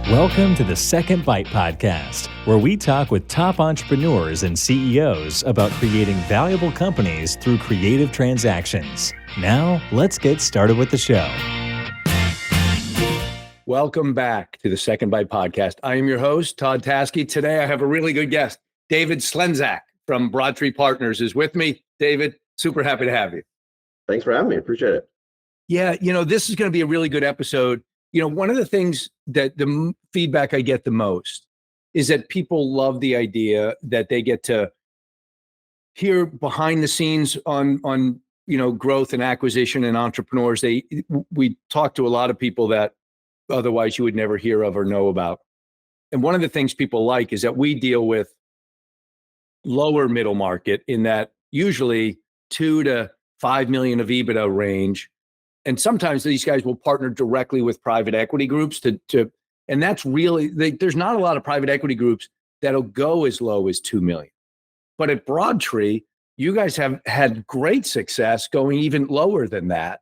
Welcome to the Second Bite podcast, where we talk with top entrepreneurs and CEOs about creating valuable companies through creative transactions. Now, let's get started with the show. Welcome back to the Second Bite podcast. I am your host, Todd Taskey. Today, I have a really good guest. David Slenzak from Broadtree Partners is with me. David, super happy to have you. Thanks for having me. Appreciate it. Yeah, this is going to be a really good episode. One of the things that the feedback I get the most is that people love the idea that they get to hear behind the scenes on growth and acquisition and entrepreneurs. We talk to a lot of people that otherwise you would never hear of or know about. And one of the things people like is that we deal with lower middle market in that usually 2 to 5 million of EBITDA range. And sometimes these guys will partner directly with private equity groups and that's really, there's not a lot of private equity groups that'll go as low as 2 million. But at Broadtree, you guys have had great success going even lower than that.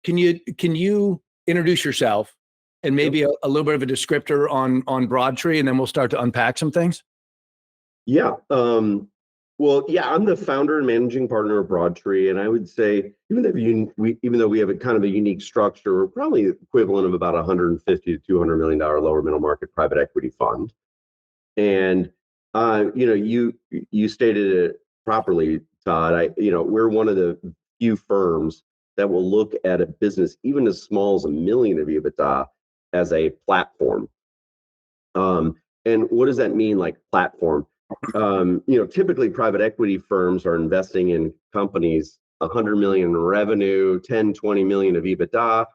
Can you introduce yourself and maybe a little bit of a descriptor on Broadtree, and then we'll start to unpack some things? Yeah. I'm the founder and managing partner of Broadtree, and I would say even though we have a kind of a unique structure, we're probably equivalent of about $150 to $200 million lower middle market private equity fund. And you stated it properly, Todd. We're one of the few firms that will look at a business even as small as $1 million of EBITDA as a platform. And what does that mean, like platform? Typically private equity firms are investing in companies 100 million in revenue, 10, 20 million of EBITDA,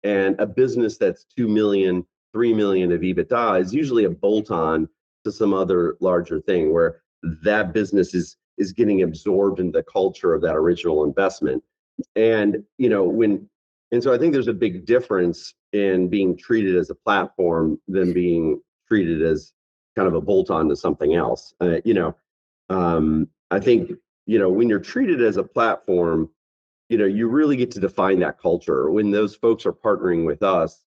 and a business that's 2 million, 3 million of EBITDA is usually a bolt-on to some other larger thing where that business is getting absorbed in the culture of that original investment. And so I think there's a big difference in being treated as a platform than being treated as kind of a bolt-on to something else. I think, when you're treated as a platform, you really get to define that culture. When those folks are partnering with us,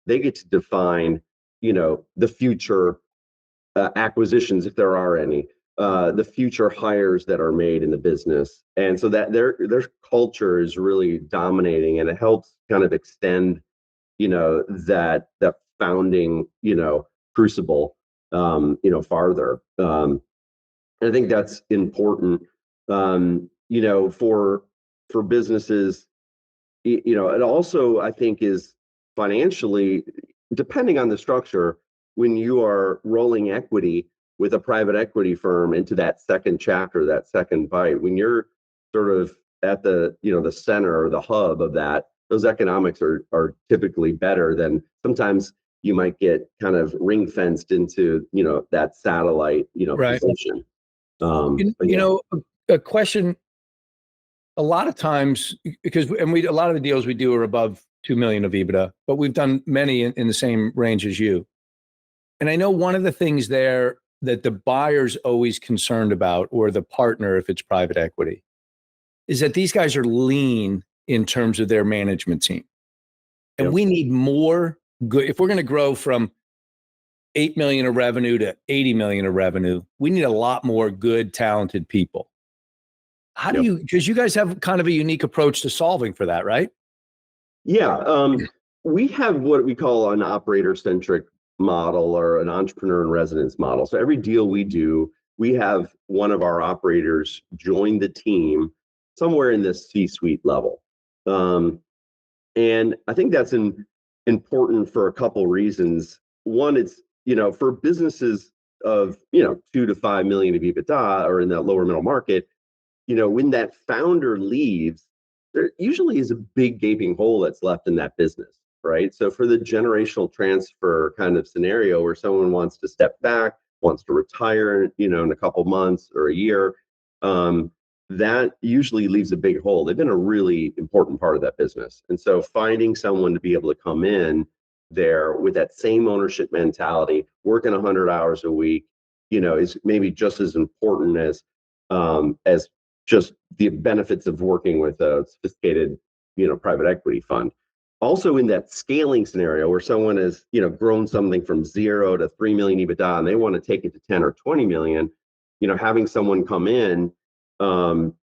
they get to define, the future acquisitions, if there are any, the future hires that are made in the business. And so that their culture is really dominating, and it helps kind of extend, that founding, crucible, farther. I think that's important, for businesses. It also, I think, is financially, depending on the structure, when you are rolling equity with a private equity firm into that second chapter, that second bite, when you're sort of at the, the center or the hub of that, those economics are typically better than sometimes you might get kind of ring fenced into, that satellite, Right. position. A question, a lot of times, because a lot of the deals we do are above 2 million of EBITDA, but we've done many in the same range as you. And I know one of the things there that the buyer's always concerned about, or the partner, if it's private equity, is that these guys are lean in terms of their management team. And we need more good. If we're going to grow from 8 million of revenue to 80 million of revenue, we need a lot more good, talented people. How do you, because you guys have kind of a unique approach to solving for that, right? Yeah. We have what we call an operator-centric model, or an entrepreneur in residence model. So every deal we do, we have one of our operators join the team somewhere in this C-suite level. And I think that's important for a couple reasons. One, it's, for businesses of, 2 to 5 million of EBITDA, or in that lower middle market, when that founder leaves, there usually is a big gaping hole that's left in that business, right? So for the generational transfer kind of scenario where someone wants to step back, wants to retire, in a couple months or a year, that usually leaves a big hole. They've been a really important part of that business. And so finding someone to be able to come in there with that same ownership mentality, working 100 hours a week, is maybe just as important as just the benefits of working with a sophisticated, private equity fund. also in that scaling scenario where someone has, grown something from 0 to 3 million EBITDA and they want to take it to 10 or 20 million, having someone come in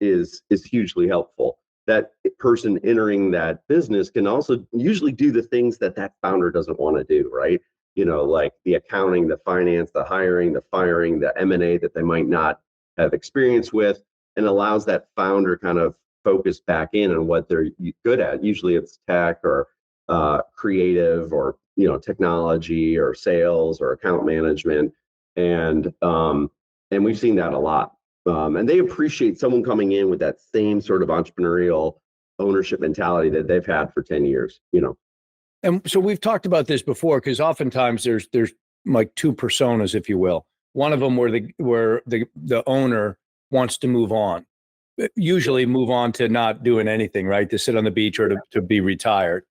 is hugely helpful. That person entering that business can also usually do the things that founder doesn't want to do, right? Like the accounting, the finance, the hiring, the firing, the M&A that they might not have experience with, and allows that founder kind of focus back in on what they're good at. Usually it's tech or creative or technology or sales or account management, and we've seen that a lot. And they appreciate someone coming in with that same sort of entrepreneurial ownership mentality that they've had for 10 years. And so we've talked about this before, because oftentimes there's like two personas, if you will. One of them where the owner wants to move on, usually move on to not doing anything, right? To sit on the beach or to be retired.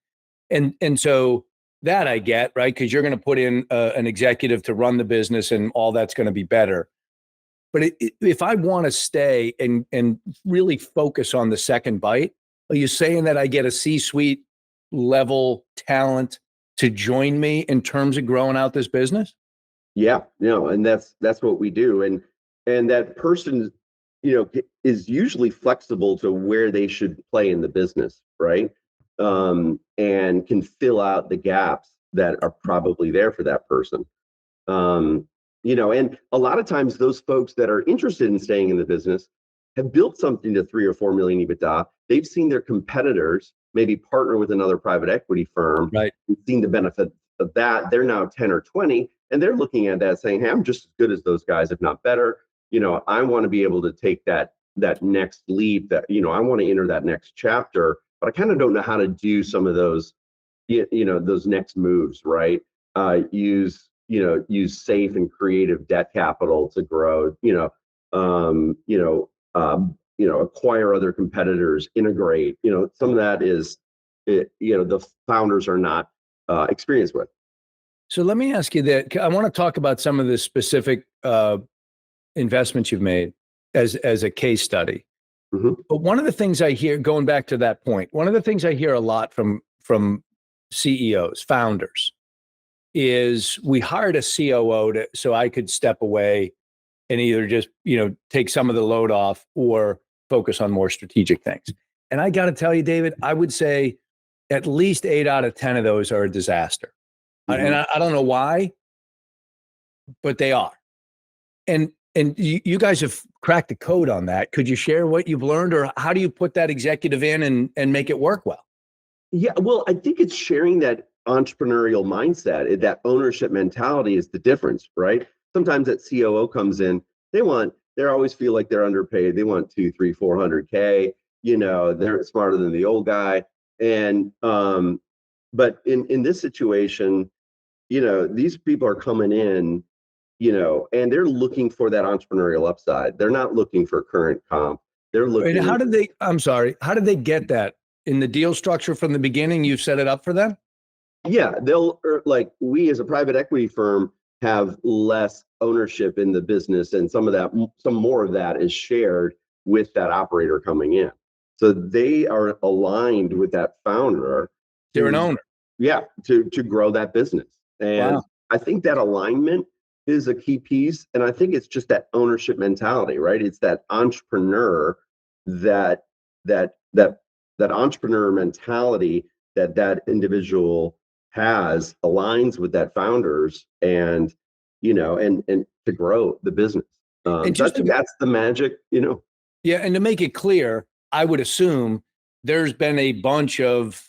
And so that I get, right? Because you're going to put in an executive to run the business and all that's going to be better. But if I want to stay and really focus on the second bite, are you saying that I get a C-suite level talent to join me in terms of growing out this business? Yeah, and that's what we do. And that person, is usually flexible to where they should play in the business, right? And can fill out the gaps that are probably there for that person. And a lot of times those folks that are interested in staying in the business have built something to 3 or 4 million EBITDA. They've seen their competitors maybe partner with another private equity firm, right? And seen the benefit of that. They're now 10 or 20, and they're looking at that saying, hey, I'm just as good as those guys, if not better. I want to be able to take that next leap, that, I want to enter that next chapter, but I kind of don't know how to do some of those, those next moves, right? Use safe and creative debt capital to grow, acquire other competitors, integrate, some of that is, the founders are not experienced with. So let me ask you that. I want to talk about some of the specific investments you've made as a case study. Mm-hmm. But one of the things I hear, going back to that point, one of the things I hear a lot from CEOs, founders, is we hired a COO so I could step away and either just, take some of the load off or focus on more strategic things. And I got to tell you, David, I would say at least 8 out of 10 of those are a disaster. Mm-hmm. And I don't know why, but they are. And you guys have cracked the code on that. Could you share what you've learned, or how do you put that executive in and make it work well? Yeah, well, I think it's sharing that entrepreneurial mindset. That ownership mentality is the difference, right? Sometimes that COO comes in, they always feel like they're underpaid. They want 200, 300, 400K. They're smarter than the old guy. And but in this situation, these people are coming in, and they're looking for that entrepreneurial upside. They're not looking for current comp. They're looking. And how did they get that in the deal structure from the beginning? You've set it up for them? Yeah, we as a private equity firm have less ownership in the business, and some more of that is shared with that operator coming in. So they are aligned with that founder. They're an owner. Yeah, to grow that business. And wow. I think that alignment is a key piece. And I think it's just that ownership mentality, right? It's that entrepreneur, that entrepreneur mentality that individual has aligns with that founders, and to grow the business. And just I think that's the magic, Yeah, and to make it clear, I would assume there's been a bunch of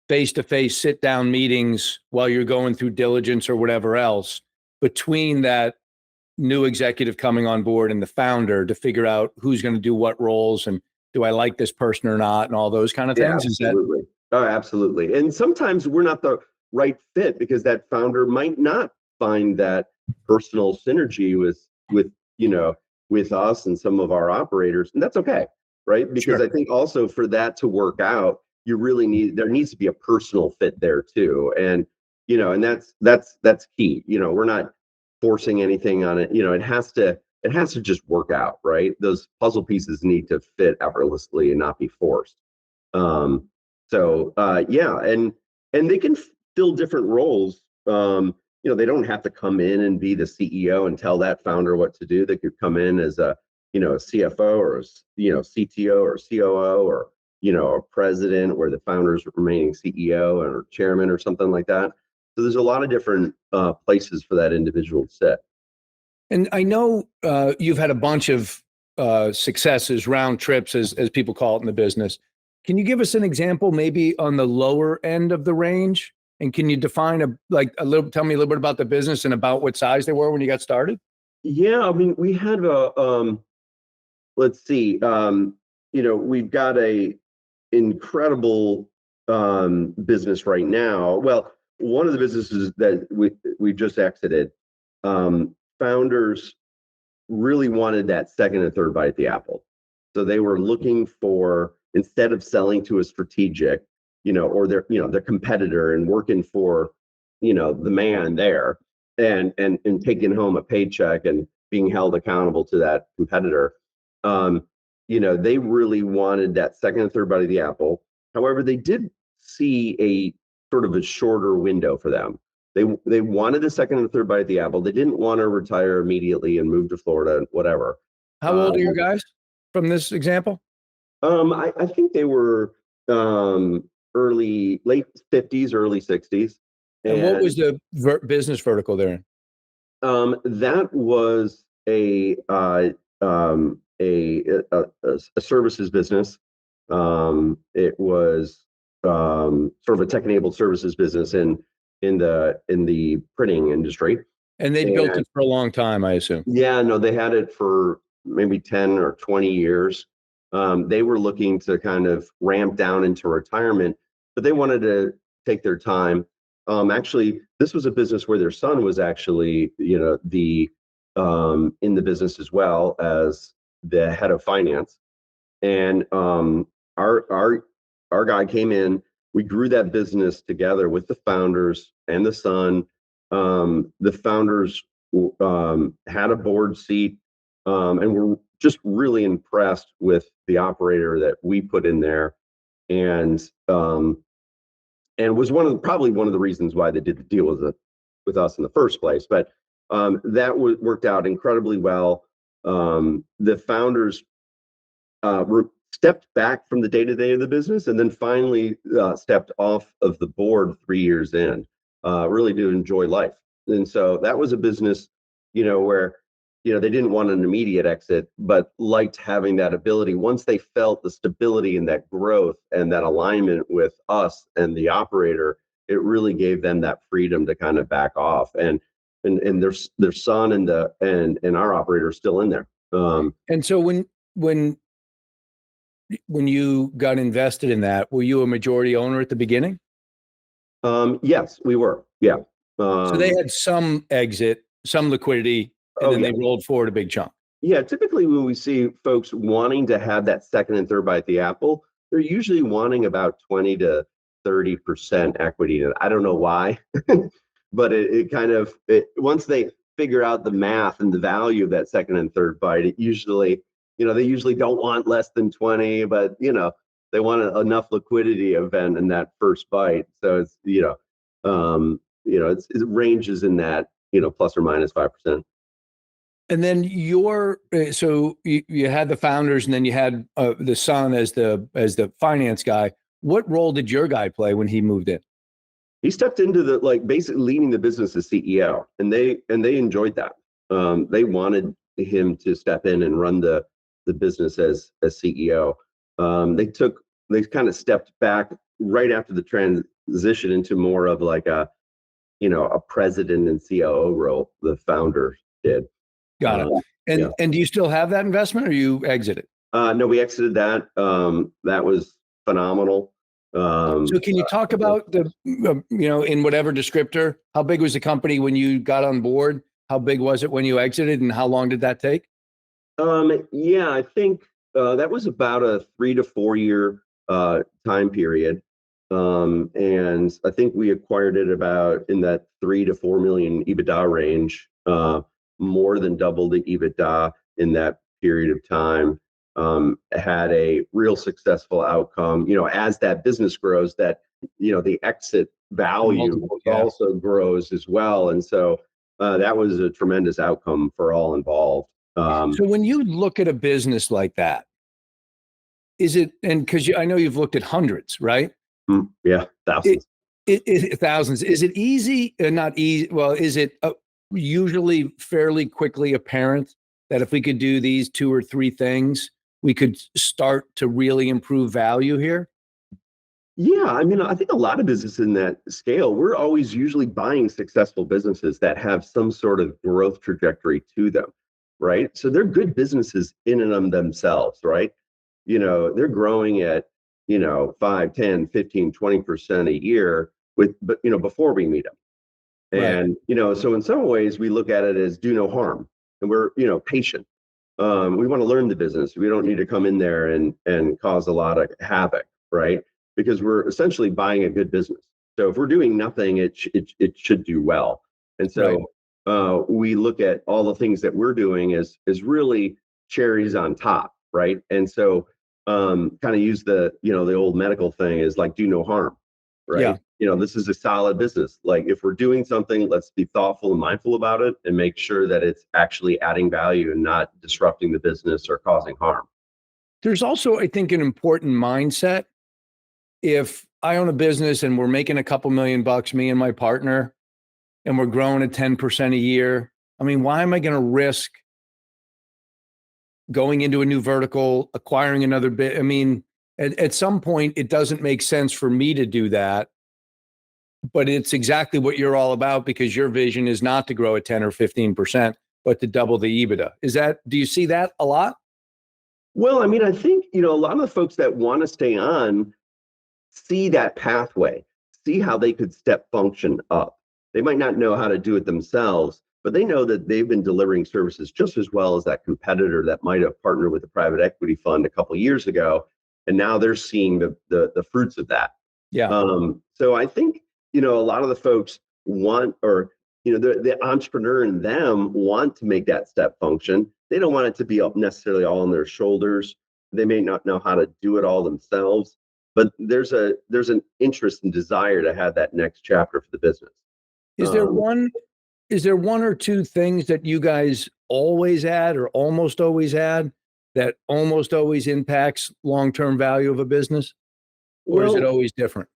face-to-face sit-down meetings while you're going through diligence or whatever else between that new executive coming on board and the founder to figure out who's going to do what roles, and do I like this person or not, and all those kind of things. Absolutely. Oh, absolutely. And sometimes we're not the right fit because that founder might not find that personal synergy with us and some of our operators, and that's okay, right? Because sure. I think also for that to work out, there needs to be a personal fit there too, and and that's key. We're not forcing anything on it. It has to just work out, right? Those puzzle pieces need to fit effortlessly and not be forced. Yeah, and and they can fill different roles. They don't have to come in and be the CEO and tell that founder what to do. They could come in as a CFO or CTO or COO or a president, where the founder's remaining CEO or chairman or something like that. So there's a lot of different places for that individual to sit. And I know you've had a bunch of successes, round trips, as people call it in the business. Can you give us an example, maybe on the lower end of the range? And can you define tell me a little bit about the business and about what size they were when you got started? Yeah, I mean, we had let's see, we've got a incredible business right now. Well, one of the businesses that we just exited, founders really wanted that second and third bite at the apple. So they were looking for, instead of selling to a strategic, or their competitor and working for, the man there and taking home a paycheck and being held accountable to that competitor. They really wanted that second and third bite of the apple. However, they did see a sort of a shorter window for them. They wanted the second and third bite of the apple. They didn't want to retire immediately and move to Florida and whatever. How old are you guys from this example? I think they were late 50s, early 60s. And what was the business vertical there? That was a services business. It was sort of a tech-enabled services business in the printing industry. And they built it for a long time, I assume. Yeah, no, they had it for maybe 10 or 20 years. They were looking to kind of ramp down into retirement, but they wanted to take their time. Actually, this was a business where their son was actually, in the business as well as the head of finance. And our guy came in. We grew that business together with the founders and the son. The founders had a board seat, and were just really impressed with the operator that we put in there, and was probably one of the reasons why they did the deal with us in the first place. But that worked out incredibly well. The founders stepped back from the day-to-day of the business, and then finally stepped off of the board 3 years in. Really do enjoy life. And so that was a business, where, they didn't want an immediate exit, but liked having that ability. Once they felt the stability and that growth and that alignment with us and the operator, it really gave them that freedom to kind of back off. And their son and our operator are still in there. And so when you got invested in that, were you a majority owner at the beginning? Yes, we were. Yeah. So they had some exit, some liquidity, and then they rolled forward a big chunk. Yeah, typically when we see folks wanting to have that second and third bite at the apple, they're usually wanting about 20 to 30% equity. And I don't know why, but it kind of, once they figure out the math and the value of that second and third bite, they usually don't want less than 20, but they want enough liquidity event in that first bite. So it's it ranges in that plus or minus 5%. And then so you had the founders, and then you had the son as the finance guy. What role did your guy play when he moved in? He stepped into basically leading the business as CEO, and they enjoyed that. They wanted him to step in and run the business as CEO. They kind of stepped back right after the transition into more of like a president and COO role. The founder did. Got it. And do you still have that investment, or you exited? No, we exited that. That was phenomenal. So can you talk about the, in whatever descriptor, how big was the company when you got on board? How big was it when you exited, and how long did that take? Yeah, I think that was about a 3 to 4 year time period. And I think we acquired it about in that 3 to 4 million EBITDA range, more than double the EBITDA in that period of time. Had a real successful outcome. As that business grows, that the exit value Multiple, yeah. also grows as well. And so that was a tremendous outcome for all involved. So when you look at a business like that, is it, and because I know you've looked at hundreds, right? Yeah, thousands. Thousands. Is it easy? Not easy. Well, is it usually fairly quickly apparent that if we could do these two or three things, we could start to really improve value here? Yeah, I mean, I think a lot of businesses in that scale, we're always usually buying successful businesses that have some sort of growth trajectory to them, right? So they're good businesses in and of themselves, right? They're growing at, 5, 10, 15, 20% a year but before we meet them. Right. And, so in some ways we look at it as do no harm, and we're, patient. We want to learn the business. We don't need to come in there and cause a lot of havoc, right? Because we're essentially buying a good business. So if we're doing nothing, it should do well. And so we look at all the things that we're doing as really cherries on top, right? And so kind of use the old medical thing is like do no harm, right? Yeah. This is a solid business. Like if we're doing something, let's be thoughtful and mindful about it and make sure that it's actually adding value and not disrupting the business or causing harm. There's also, I think, an important mindset. If I own a business and we're making a couple $1,000,000, me and my partner, and we're growing at 10% a year, I mean, why am I going to risk going into a new vertical, acquiring another bit? I mean, at some point, it doesn't make sense for me to do that. But it's exactly what you're all about, because your vision is not to grow at 10 or 15%, but to double the EBITDA. Do you see that a lot? Well, I mean, I think, a lot of the folks that want to stay on see that pathway, see how they could step function up. They might not know how to do it themselves, but they know that they've been delivering services just as well as that competitor that might have partnered with a private equity fund a couple of years ago. And now they're seeing the fruits of that. Yeah. So I think, a lot of the folks want, or, the entrepreneur in them want to make that step function. They don't want it to be necessarily all on their shoulders. They may not know how to do it all themselves, but there's an interest and desire to have that next chapter for the business. Is there one or two things that you guys always add or almost always add that almost always impacts long-term value of a business? Or is it always different?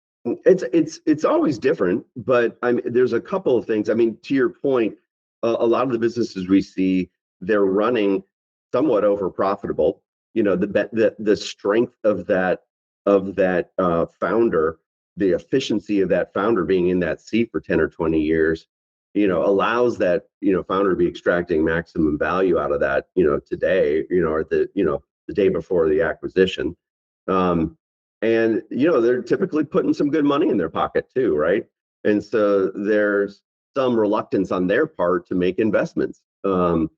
It's always different, but I mean, there's a couple of things. I mean, to your point, a lot of the businesses we see, they're running somewhat over profitable. The strength of that founder, the efficiency of that founder being in that seat for 10 or 20 years, allows that founder to be extracting maximum value out of that today, or the day before the acquisition. And they're typically putting some good money in their pocket too, right? And so there's some reluctance on their part to make investments. Like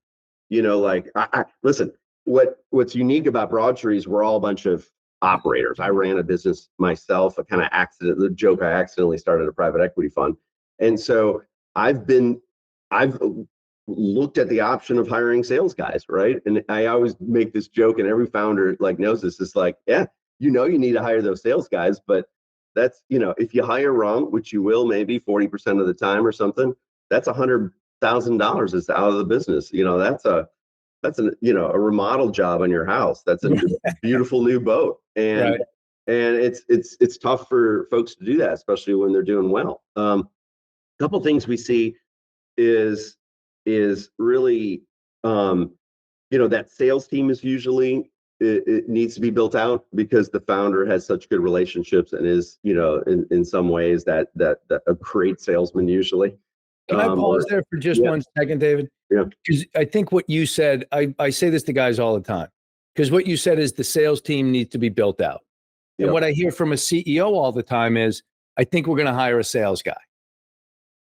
listen, what's unique about Broadtree is we're all a bunch of operators. I ran a business myself, I accidentally started a private equity fund. And so I've looked at the option of hiring sales guys, right? And I always make this joke, and every founder knows this. It's like, yeah, you need to hire those sales guys, but that's, if you hire wrong, which you will maybe 40% of the time or something, that's $100,000 is out of the business. That's a remodel job on your house. That's a beautiful new boat. And Right. and it's tough for folks to do that, especially when they're doing well. Couple things we see is really that sales team is usually it needs to be built out, because the founder has such good relationships and is in some ways that a great salesman usually. Can I pause there for just 1 second, David? Yeah. Because I think what you said, I say this to guys all the time, because what you said is the sales team needs to be built out. And Yep. what I hear from a CEO all the time is, I think we're going to hire a sales guy.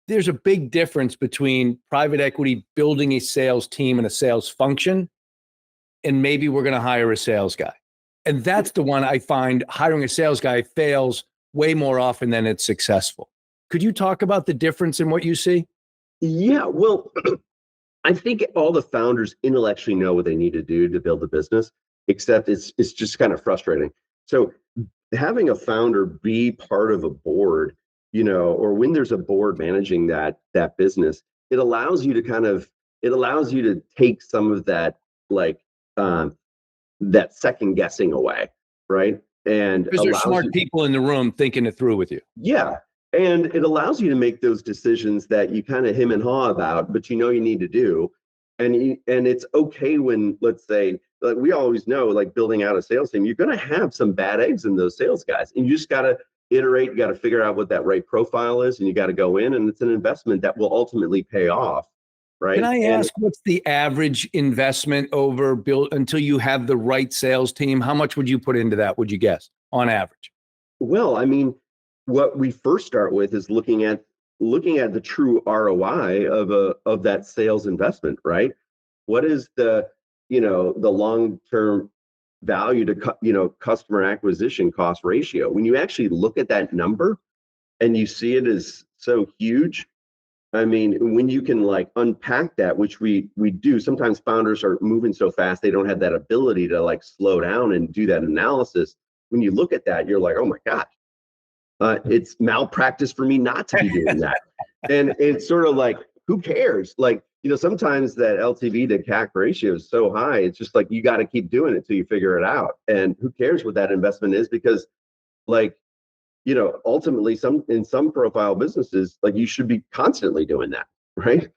There's a big difference between private equity building a sales team and a sales function, and maybe we're going to hire a sales guy. And that's the one I find hiring a sales guy fails way more often than it's successful. Could you talk about the difference in what you see? Yeah, well, I think all the founders intellectually know what they need to do to build a business, except it's just kind of frustrating. So having a founder be part of a board or when there's a board managing that business, it allows you to take some of that, like, that second guessing away, right? And Because there's allows smart you, people in the room thinking it through with you. yeah. And it allows you to make those decisions that you kind of hem and haw about, but you need to do. And it's okay when, let's say, like we always know, like building out a sales team, you're going to have some bad eggs in those sales guys. And you just got to iterate, you got to figure out what that right profile is, and you got to go in, and it's an investment that will ultimately pay off, Can right? I And ask what's the average investment over build until you have the right sales team? How much would you put into that, would you guess, on average? well, I mean, what we first start with is looking at the true ROI of that sales investment, right? What is the long-term value to customer acquisition cost ratio? When you actually look at that number and you see it as so huge, I mean, when you can like unpack that, which we do, sometimes founders are moving so fast they don't have that ability to like slow down and do that analysis. When you look at that, you're like, oh my God, it's malpractice for me not to be doing that. And it's sort of like, who cares? Like, sometimes that LTV to CAC ratio is so high, it's just like you got to keep doing it till you figure it out. And who cares what that investment is? Because, like, ultimately, in some profile businesses, like you should be constantly doing that, right?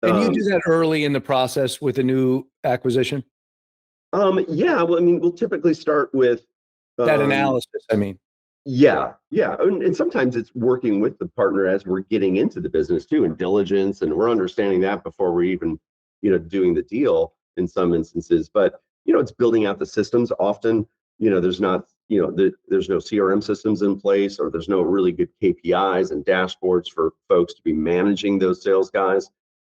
And you do Um, that early in the process with a new acquisition? yeah, well, I mean, we'll typically start with, That um, analysis, I mean. yeah, and sometimes it's working with the partner as we're getting into the business too, and diligence, and we're understanding that before we're even, doing the deal in some instances. But it's building out the systems. Often, there's not, there's no CRM systems in place, or there's no really good KPIs and dashboards for folks to be managing those sales guys.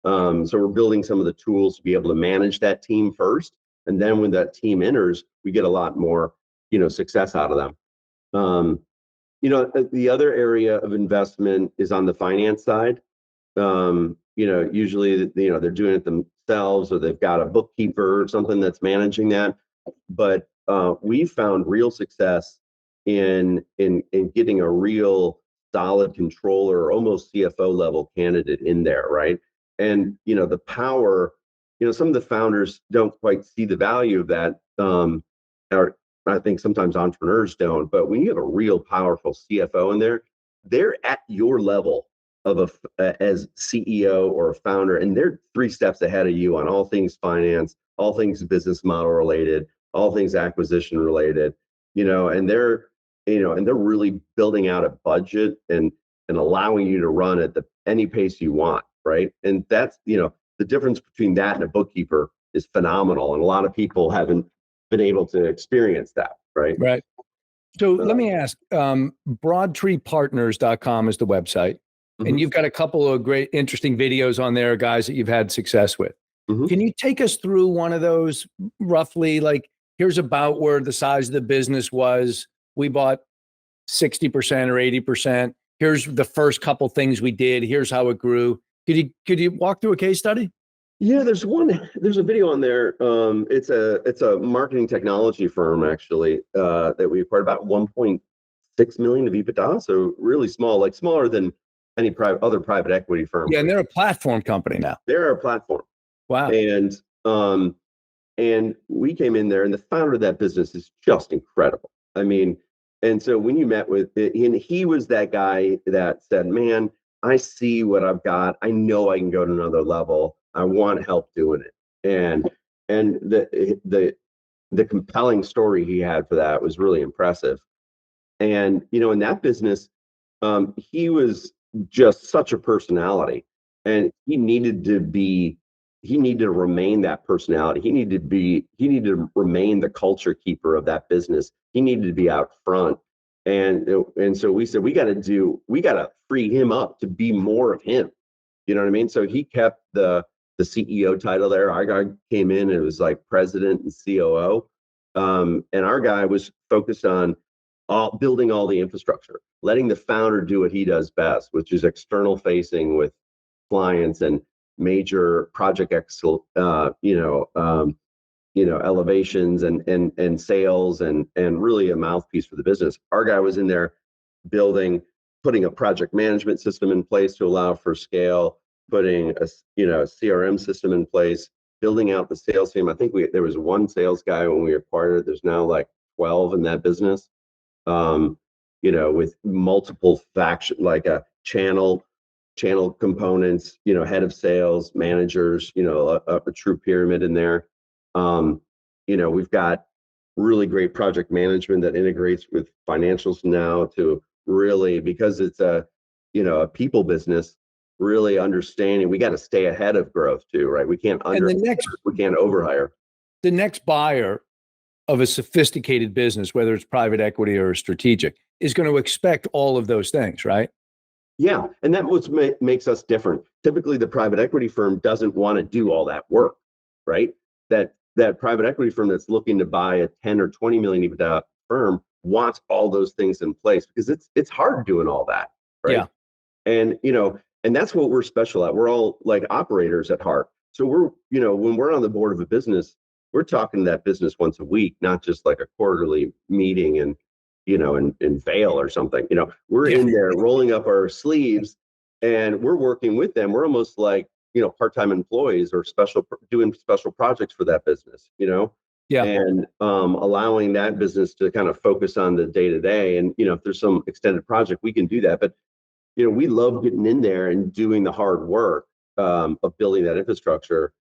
So we're building some of the tools to be able to manage that team first, and then when that team enters, we get a lot more, success out of them. Um, the other area of investment is on the finance side. Usually, they're doing it themselves, or they've got a bookkeeper or something that's managing that. But we've found real success in getting a real solid controller, or almost CFO level candidate in there, right? And the power, some of the founders don't quite see the value of that. Or I think sometimes entrepreneurs don't. But when you have a real powerful CFO in there, they're at your level of as CEO or a founder, and they're 3 steps ahead of you on all things finance, all things business model related, all things acquisition related, and they're really building out a budget and allowing you to run at any pace you want, right? And that's, the difference between that and a bookkeeper is phenomenal, and a lot of people haven't been able to experience that, right? Right. So let Uh, me ask, broadtreepartners.com is the website. And mhm, you've got a couple of great, interesting videos on there, guys that you've had success with. mhm. Can you take us through one of those roughly? Like, here's about where the size of the business was. We bought 60% or 80%. Here's the first couple things we did. Here's how it grew. Could you walk through a case study? Yeah, there's a video on there. It's a marketing technology firm actually, that we acquired, about 1.6 million of EBITDA. So really small, like smaller than any other private equity firm. Yeah, and they're a platform company now. They're a platform. Wow. And um, and we came in there, and the founder of that business is just incredible. I mean, and so when you met with, and he was that guy that said, "Man, I see what I've got. I know I can go to another level. I want help doing it." And the compelling story he had for that was really impressive. And in that business, he was just such a personality, and he needed to remain that personality. He needed to remain the culture keeper of that business. He needed to be out front. And so we said, we got to free him up to be more of him. You know what I mean? So he kept the CEO title there. Our guy came in, and it was like president and COO. And our guy was focused on building all the infrastructure, letting the founder do what he does best, which is external facing with clients and major project elevations and sales, and really a mouthpiece for the business. Our guy was in there building putting a project management system in place to allow for scale, putting a CRM system in place, building out the sales team. I think there was one sales guy when we acquired it. There's now like 12 in that business. With multiple like a channel components, head of sales, managers, a true pyramid in there. We've got really great project management that integrates with financials now to really, because it's a people business, really understanding we got to stay ahead of growth too, right? We can't overhire. The next buyer of a sophisticated business, whether it's private equity or strategic, is going to expect all of those things, right? Yeah, and that what makes us different. Typically, the private equity firm doesn't want to do all that work, right? That private equity firm that's looking to buy a 10 or 20 million EBITDA firm wants all those things in place because it's hard doing all that, right? Yeah. And that's what we're special at. We're all like operators at heart. So we're, when we're on the board of a business, we're talking to that business once a week, not just like a quarterly meeting and in Vail or something. We're in there rolling up our sleeves and we're working with them. We're almost like, part-time employees or doing special projects for that business, and allowing that business to kind of focus on the day-to-day. And, if there's some extended project, we can do that. But, we love getting in there and doing the hard work of building that infrastructure,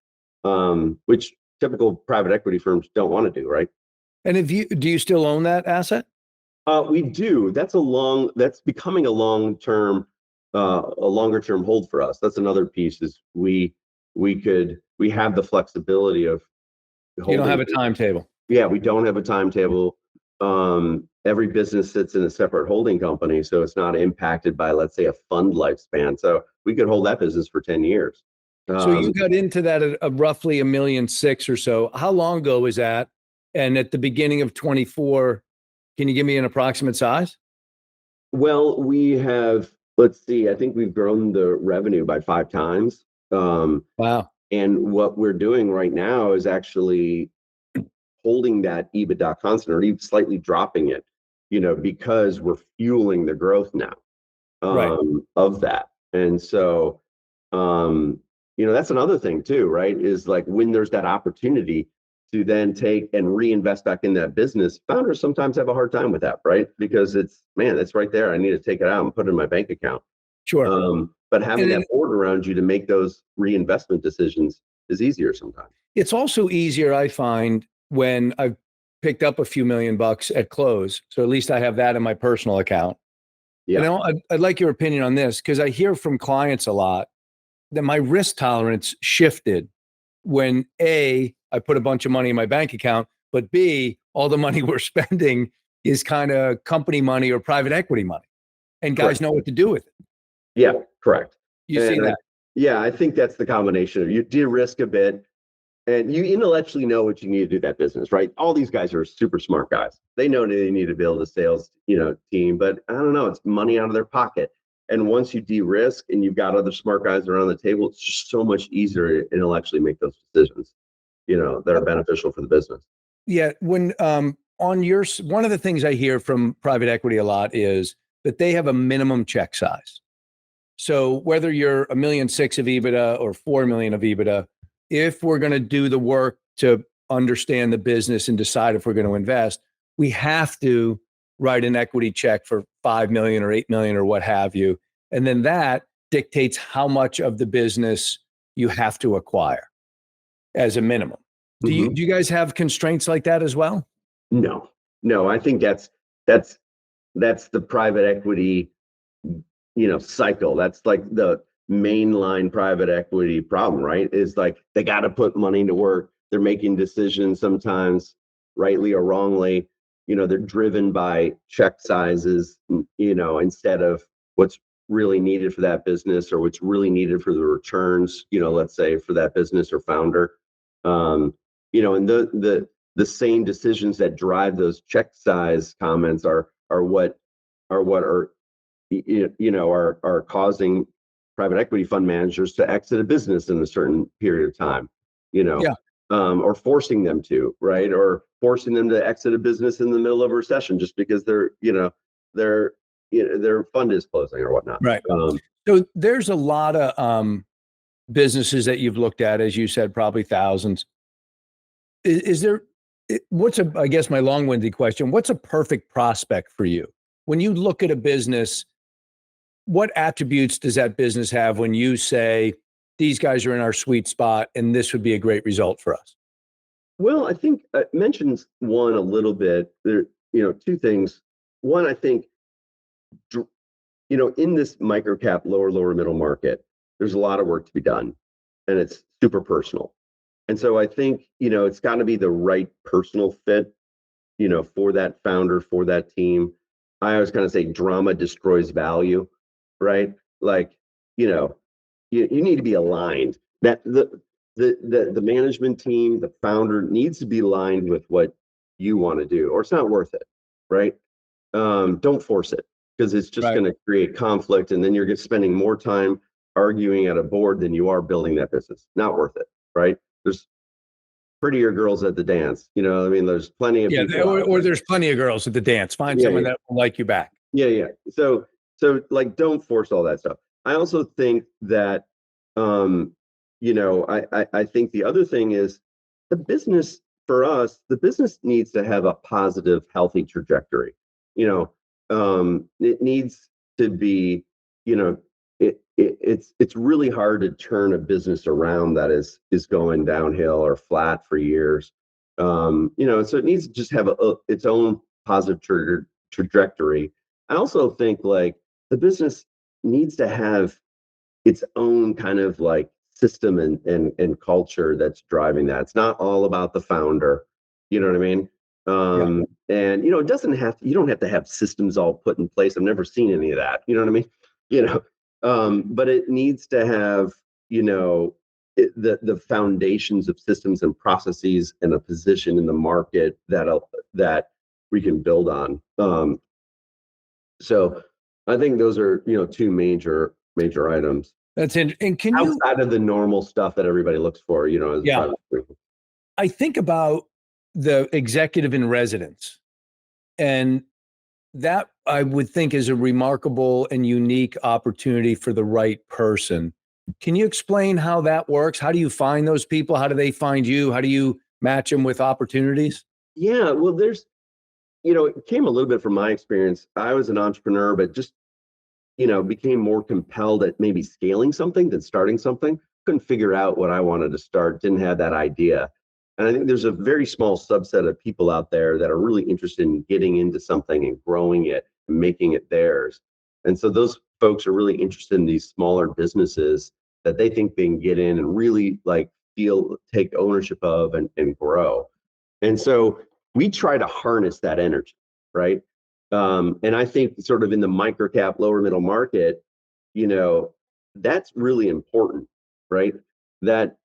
which typical private equity firms don't want to do, right? And do you still own that asset? We do. That's becoming a longer-term hold for us. That's another piece is we have the flexibility of holding. You don't have a timetable. Yeah, we don't have a timetable. Every business sits in a separate holding company, so it's not impacted by, let's say, a fund lifespan. So we could hold that business for 10 years. So you got into that at roughly $1.6 million or so. How long ago was that? And at the beginning of 24, can you give me an approximate size? Well, we have, let's see, I think we've grown the revenue by 5 times. Wow. And what we're doing right now is actually holding that EBITDA constant or even slightly dropping it, because we're fueling the growth now of that. And so, that's another thing too, right? Is like when there's that opportunity to then take and reinvest back in that business, founders sometimes have a hard time with that, right? Because it's right there. I need to take it out and put it in my bank account. Sure. But having that board around you to make those reinvestment decisions is easier sometimes. It's also easier, I find, when I've picked up a few $1 million at close. So at least I have that in my personal account. Yeah. I'd like your opinion on this because I hear from clients a lot that my risk tolerance shifted when A, I put a bunch of money in my bank account, but B, all the money we're spending is kind of company money or private equity money. And guys know what to do with it. Yeah, correct. You see that? I think that's the combination of you de-risk a bit and you intellectually know what you need to do that business, right? All these guys are super smart guys. They know they need to build a sales, team, but I don't know, it's money out of their pocket. And once you de-risk and you've got other smart guys around the table, it's just so much easier to intellectually make those decisions, that are beneficial for the business. Yeah. When one of the things I hear from private equity a lot is that they have a minimum check size. So whether you're $1.6 million of EBITDA or $4 million of EBITDA, if we're going to do the work to understand the business and decide if we're going to invest, we have to write an equity check for $5 million or $8 million or what have you. And then that dictates how much of the business you have to acquire as a minimum. Do you guys have constraints like that as well? No, I think that's the private equity, cycle. That's like the mainline private equity problem, right? Is like they got to put money to work. They're making decisions sometimes rightly or wrongly. They're driven by check sizes, instead of what's really needed for that business or what's really needed for the returns, let's say for that business or founder. And the same decisions that drive those check size comments are what are causing private equity fund managers to exit a business in a certain period of time, or forcing them to, right? Or forcing them to exit a business in the middle of a recession just because they're their fund is closing or whatnot. Right. So there's a lot of businesses that you've looked at, as you said, probably thousands. Is there, I guess my long-winded question, what's a perfect prospect for you? When you look at a business, what attributes does that business have when you say, these guys are in our sweet spot and this would be a great result for us? Well, I think I mentioned one a little bit. There, two things. One, I think, in this micro cap, lower middle market, there's a lot of work to be done, and it's super personal. And so I think, it's got to be the right personal fit, for that founder, for that team. I always kind of say drama destroys value, right? Like, you need to be aligned. That the management team, the founder needs to be aligned with what you want to do, or it's not worth it, right? Don't force it, because it's just going to create conflict, and then you're spending more time arguing at a board than you are building that business. Not worth it, right? There's prettier girls at the dance. There's plenty of people. Or there's plenty of girls at the dance. Find someone that will like you back. Yeah. So like, don't force all that stuff. I also think that, I think the other thing is the business for us, the business needs to have a positive, healthy trajectory. It needs to be, it's really hard to turn a business around that is going downhill or flat for years. So it needs to just have its own positive trajectory. I also think, like, the business needs to have its own kind of like system and culture that's driving that. It's not all about the founder. You know what I mean? And it doesn't have to, you don't have to have systems all put in place. I've never seen any of that. You know what I mean? But it needs to have, the foundations of systems and processes and a position in the market that we can build on. So I think those are, two major items. That's interesting. And can you, outside of the normal stuff that everybody looks for, as I think about the executive in residence, and that I would think is a remarkable and unique opportunity for the right person. Can you explain how that works? How do you find those people? How do they find you? How do you match them with opportunities? Yeah, well, there's, it came a little bit from my experience. I was an entrepreneur, but just, became more compelled at maybe scaling something than starting something. Couldn't figure out what I wanted to start, didn't have that idea. And I think there's a very small subset of people out there that are really interested in getting into something and growing it and making it theirs. And so those folks are really interested in these smaller businesses that they think they can get in and really like take ownership of and grow. And so we try to harness that energy, right? And I think sort of in the micro cap, lower middle market, that's really important, right? That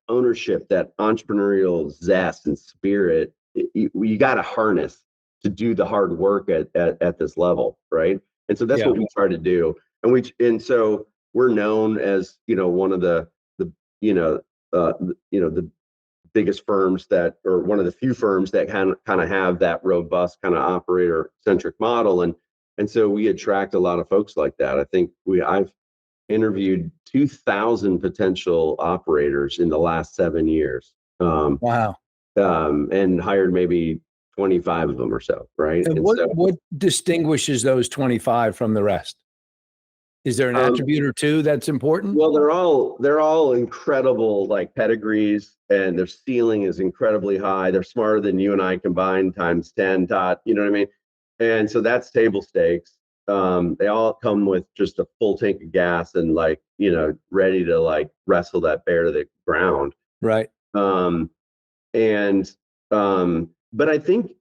ownership, that entrepreneurial zest and spirit, you got to harness to do the hard work at this level, right? And so that's what we try to do. And so we're known as, one of the biggest firms or one of the few firms that kind of have that robust kind of operator centric model. And so we attract a lot of folks like that. I think I've interviewed 2,000 potential operators in the last 7 years. Wow. And hired maybe 25 of them or so. Right. And what distinguishes those 25 from the rest? Is there an attribute or two that's important? Well, they're all incredible, like, pedigrees, and their ceiling is incredibly high. They're smarter than you and I combined times 10, Todd. You know what I mean? And so that's table stakes. They all come with just a full tank of gas and, like, ready to like wrestle that bear to the ground. Right. But I think,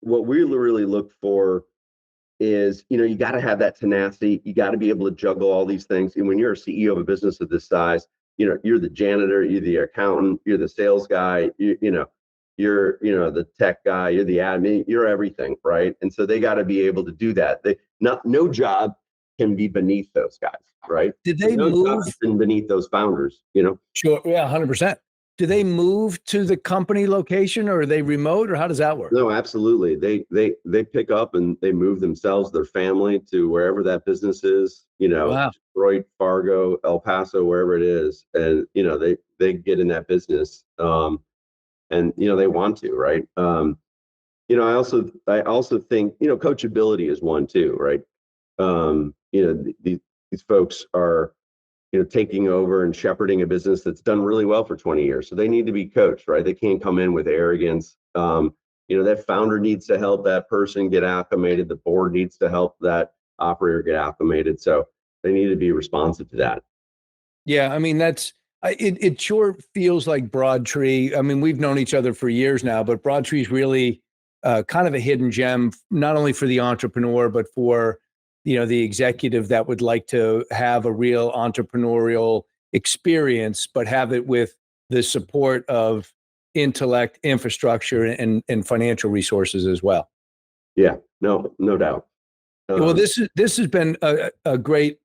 what we really look for is, you got to have that tenacity. You got to be able to juggle all these things. And when you're a CEO of a business of this size, you're the janitor, you're the accountant, you're the sales guy, you're the tech guy, you're the admin, you're everything, right? And so they got to be able to do that. No job can be beneath those guys, right? Did they move beneath those founders, Sure. Yeah, 100%. do they move to the company location, or are they remote, or how does that work? No, absolutely. They pick up and they move themselves, their family, to wherever that business is, Wow. Detroit, Fargo, El Paso, wherever it is. And, they get in that business. And, they want to, right? I also think, coachability is one too, right? These folks are, taking over and shepherding a business that's done really well for 20 years. So they need to be coached, right? They can't come in with arrogance. That founder needs to help that person get acclimated. The board needs to help that operator get acclimated. So they need to be responsive to that. Yeah, I mean, it sure feels like Broadtree. I mean, we've known each other for years now, but Broadtree is really kind of a hidden gem, not only for the entrepreneur, but for the executive that would like to have a real entrepreneurial experience, but have it with the support of intellect, infrastructure, and financial resources as well. Yeah, no doubt. Well, this has been a great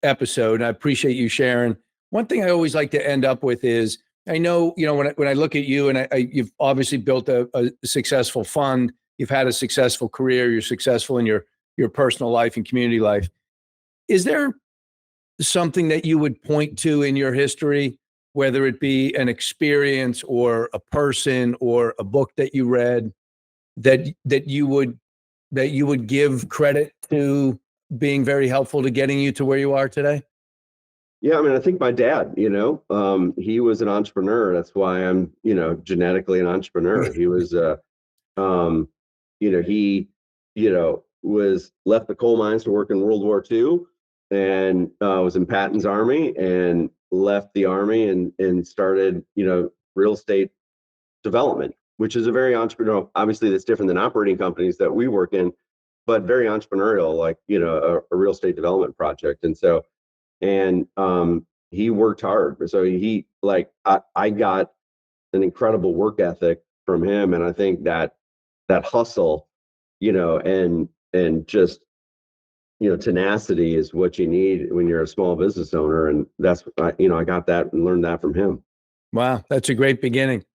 episode, and I appreciate you sharing. One thing I always like to end up with is, I know, when I look at you, and you've obviously built a successful fund, you've had a successful career, you're successful in your personal life and community life. Is there something that you would point to in your history, whether it be an experience or a person or a book that you read, that you would give credit to being very helpful to getting you to where you are today? Yeah, I mean, I think my dad, he was an entrepreneur. That's why I'm, genetically an entrepreneur. He was, he, was left the coal mines to work in World War II, and was in Patton's army, and left the army and started, real estate development, which is a very entrepreneurial. Obviously, that's different than operating companies that we work in, but very entrepreneurial, like, a real estate development project. And so, he worked hard. So I got an incredible work ethic from him. And I think that hustle, and just, tenacity is what you need when you're a small business owner. And that's, I got that and learned that from him. Wow, that's a great beginning.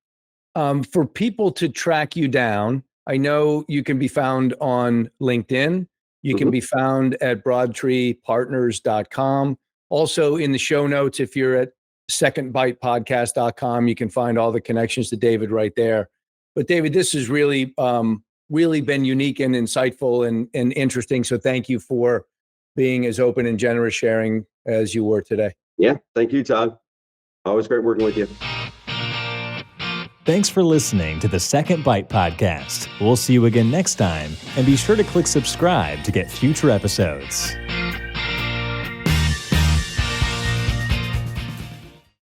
For people to track you down, I know you can be found on LinkedIn. You can be found at broadtreepartners.com. Also in the show notes, if you're at secondbitepodcast.com, you can find all the connections to David right there. But David, this has really been unique and insightful and interesting. So thank you for being as open and generous sharing as you were today. Yeah. Thank you, Todd. Always great working with you. Thanks for listening to the Second Bite Podcast. We'll see you again next time, and be sure to click subscribe to get future episodes.